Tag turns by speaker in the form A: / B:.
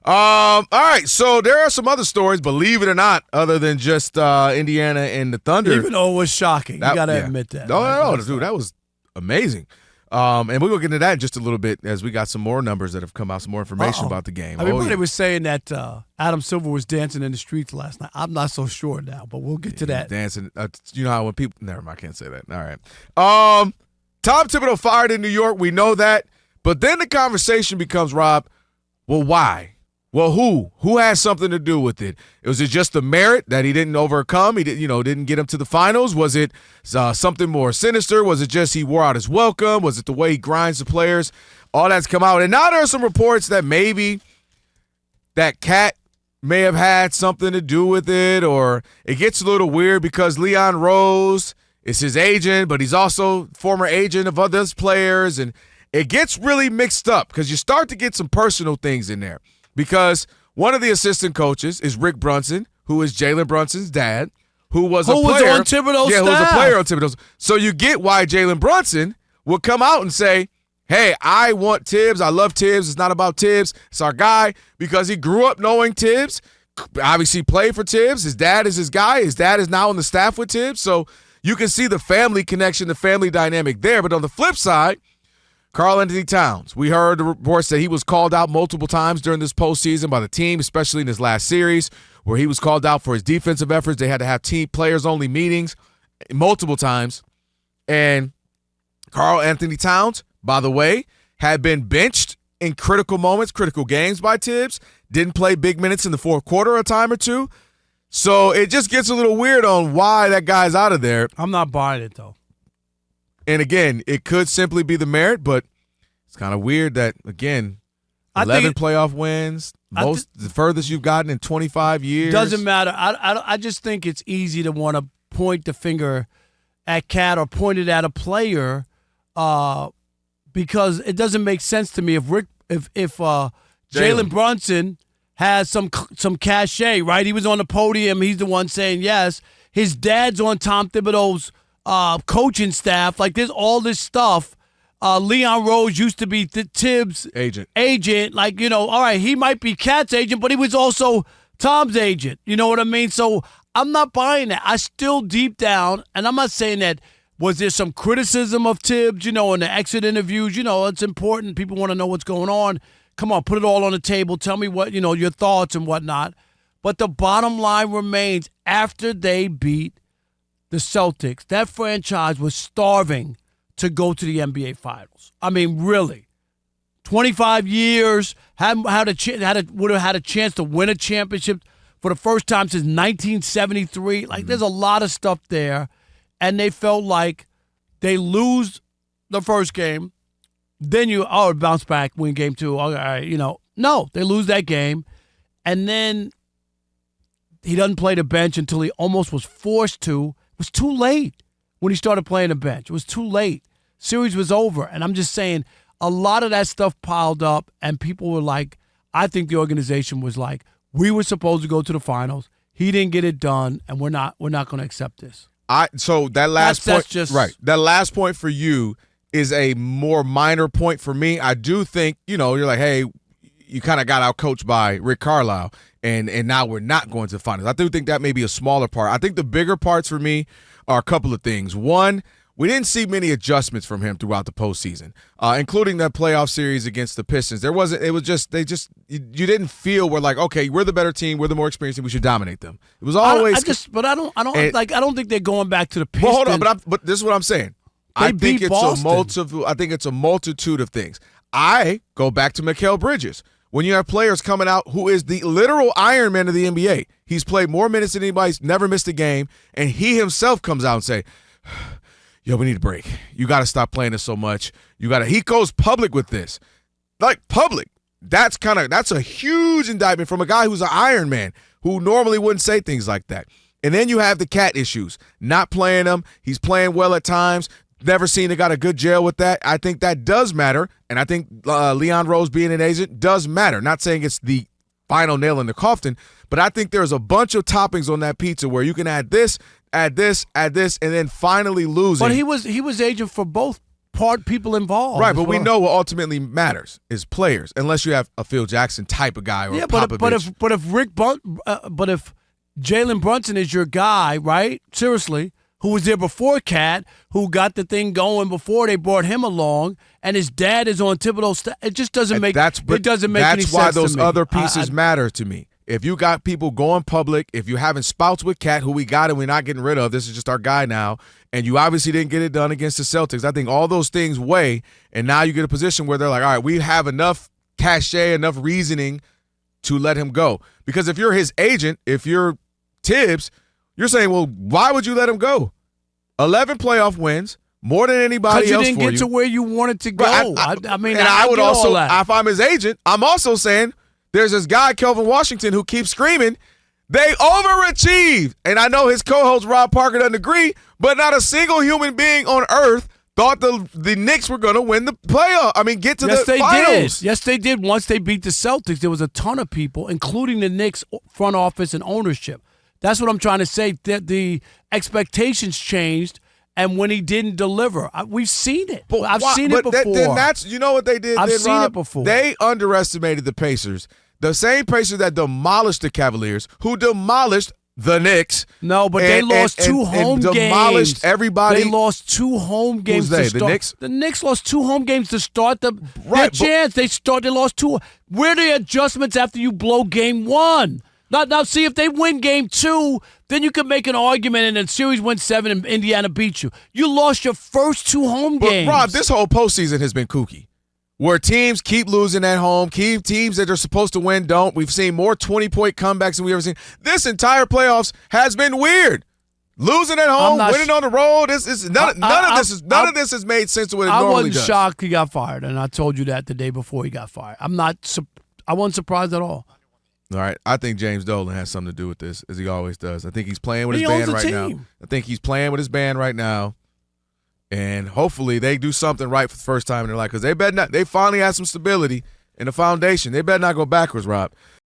A: All right, so there are some other stories, believe it or not, other than just Indiana and the Thunder.
B: Even though it was shocking. You got to admit that.
A: No, dude, that was amazing. And we're going to get into that in just a little bit as we got some more numbers that have come out, some more information about the game.
B: Everybody was saying that Adam Silver was dancing in the streets last night. I'm not so sure now, but we'll get to that.
A: Dancing. You know how when people – never mind, I can't say that. All right. Tom Thibodeau fired in New York. We know that. But then the conversation becomes, Rob, well, why? Well, who? Who has something to do with it? Was it just the merit that he didn't overcome? He didn't get him to the finals? Was it something more sinister? Was it just he wore out his welcome? Was it the way he grinds the players? All that's come out. And now there are some reports that maybe that Cat may have had something to do with it, or it gets a little weird because Leon Rose is his agent, but he's also former agent of other players, and it gets really mixed up because you start to get some personal things in there. Because one of the assistant coaches is Rick Brunson, who is Jalen Brunson's dad, who was a player.
B: Who was on Thibodeau's staff.
A: Who was a player on Thibodeau's. So you get why Jalen Brunson will come out and say, hey, I want Tibbs. I love Tibbs. It's not about Tibbs. It's our guy, because he grew up knowing Tibbs, obviously played for Tibbs. His dad is his guy. His dad is now on the staff with Tibbs. So you can see the family connection, the family dynamic there. But on the flip side, Karl-Anthony Towns, we heard the reports that he was called out multiple times during this postseason by the team, especially in his last series, where he was called out for his defensive efforts. They had to have team players-only meetings multiple times. And Karl-Anthony Towns, by the way, had been benched in critical moments, critical games by Tibbs, didn't play big minutes in the fourth quarter a time or two. So it just gets a little weird on why that guy's out of there.
B: I'm not buying it, though.
A: And, again, it could simply be the merit, but it's kind of weird that, again, 11 playoff wins, the furthest you've gotten in 25 years.
B: Doesn't matter. I just think it's easy to want to point the finger at Cat or point it at a player because it doesn't make sense to me if Jalen Brunson has some cachet, right? He was on the podium. He's the one saying yes. His dad's on Tom Thibodeau's coaching staff. Like, there's all this stuff. Leon Rose used to be Tibbs' agent. Like, all right, he might be Cat's agent, but he was also Tom's agent. You know what I mean? So I'm not buying that. I still deep down, and I'm not saying that, was there some criticism of Tibbs, in the exit interviews? It's important. People want to know what's going on. Come on, put it all on the table. Tell me what, your thoughts and whatnot. But the bottom line remains, after they beat the Celtics, that franchise was starving to go to the NBA Finals. I mean, really. 25 years, would have had a chance to win a championship for the first time since 1973. Like, there's a lot of stuff there. And they felt like they lose the first game, then bounce back, win game two. All right, no, they lose that game. And then he doesn't play the bench until he almost was forced to. It was too late when he started playing the bench. It was too late. Series was over. And I'm just saying, a lot of that stuff piled up, and people were like, I think the organization was like, we were supposed to go to the finals. He didn't get it done, and we're not going to accept this.
A: So that last point, right? That last point for you is a more minor point for me. I do think, you're like, hey, you kind of got outcoached by Rick Carlisle, and now we're not going to the finals. I do think that may be a smaller part. I think the bigger parts for me are a couple of things. One, we didn't see many adjustments from him throughout the postseason, including that playoff series against the Pistons. You didn't feel we're like, okay, we're the better team, we're the more experienced team, we should dominate them. It was always. I
B: don't think they're going back to the Pistons.
A: Well, hold on, but this is what I'm saying. I think it's a multitude of things. I go back to Mikal Bridges. When you have players coming out who is the literal Iron Man of the NBA, he's played more minutes than anybody, he's never missed a game, and he himself comes out and say, yo, we need a break. You got to stop playing this so much. He goes public with this. Like, public. That's a huge indictment from a guy who's an Iron Man, who normally wouldn't say things like that. And then you have the Cat issues. Not playing him. He's playing well at times. Never seen a got a good gel with that. I think that does matter. And I think Leon Rose being an agent does matter. Not saying it's the final nail in the coffin, but I think there's a bunch of toppings on that pizza where you can add this, and then finally losing.
B: But he was agent for both people involved.
A: Right, but we know what ultimately matters is players, unless you have a Phil Jackson type of guy or a Popovich.
B: But if Jalen Brunson is your guy, right? Seriously, who was there before Cat, who got the thing going before they brought him along, and his dad is on Thibodeau's staff. It just doesn't make any sense to me.
A: That's why those other pieces matter to me. If you got people going public, if you're having spouts with Cat, who we got and we're not getting rid of, this is just our guy now, and you obviously didn't get it done against the Celtics, I think all those things weigh, and now you get a position where they're like, all right, we have enough cachet, enough reasoning to let him go. Because if you're his agent, if you're Tibbs, you're saying, well, why would you let him go? 11 playoff wins, more than anybody else for you.
B: Because you didn't get to where you wanted to go. I mean,
A: and I would also, if I'm his agent, I'm also saying there's this guy, Kelvin Washington, who keeps screaming, they overachieved. And I know his co-host, Rob Parker, doesn't agree, but not a single human being on earth thought the Knicks were going to win the playoff. I mean, get to the finals.
B: Yes, they did. Once they beat the Celtics, there was a ton of people, including the Knicks front office and ownership. That's what I'm trying to say. The expectations changed, and when he didn't deliver, we've seen it. I've seen it before.
A: Then that's, you know what they did?
B: I've seen it before.
A: They underestimated the Pacers. The same Pacers that demolished the Cavaliers, who demolished the Knicks.
B: No, but they lost two home games.
A: Demolished everybody.
B: They lost 2 home games.
A: Who's they? The Knicks?
B: The Knicks lost 2 home games to start their chance. They lost 2. Where are the adjustments after you blow game 1? Now, see, if they win game 2, then you could make an argument and the series went 7 and Indiana beat you. You lost your first 2 home games.
A: But, Rob, this whole postseason has been kooky, where teams keep losing at home, teams that are supposed to win don't. We've seen more 20-point comebacks than we've ever seen. This entire playoffs has been weird. Losing at home, winning on the road. None of this has made sense to what it normally does.
B: I wasn't shocked he got fired, and I told you that the day before he got fired. I wasn't surprised at all.
A: All right, I think James Dolan has something to do with this, as he always does. I think he's playing with his band right now. I think he's playing with his band right now, and hopefully they do something right for the first time in their life, because they finally have some stability in the foundation. They better not go backwards, Rob.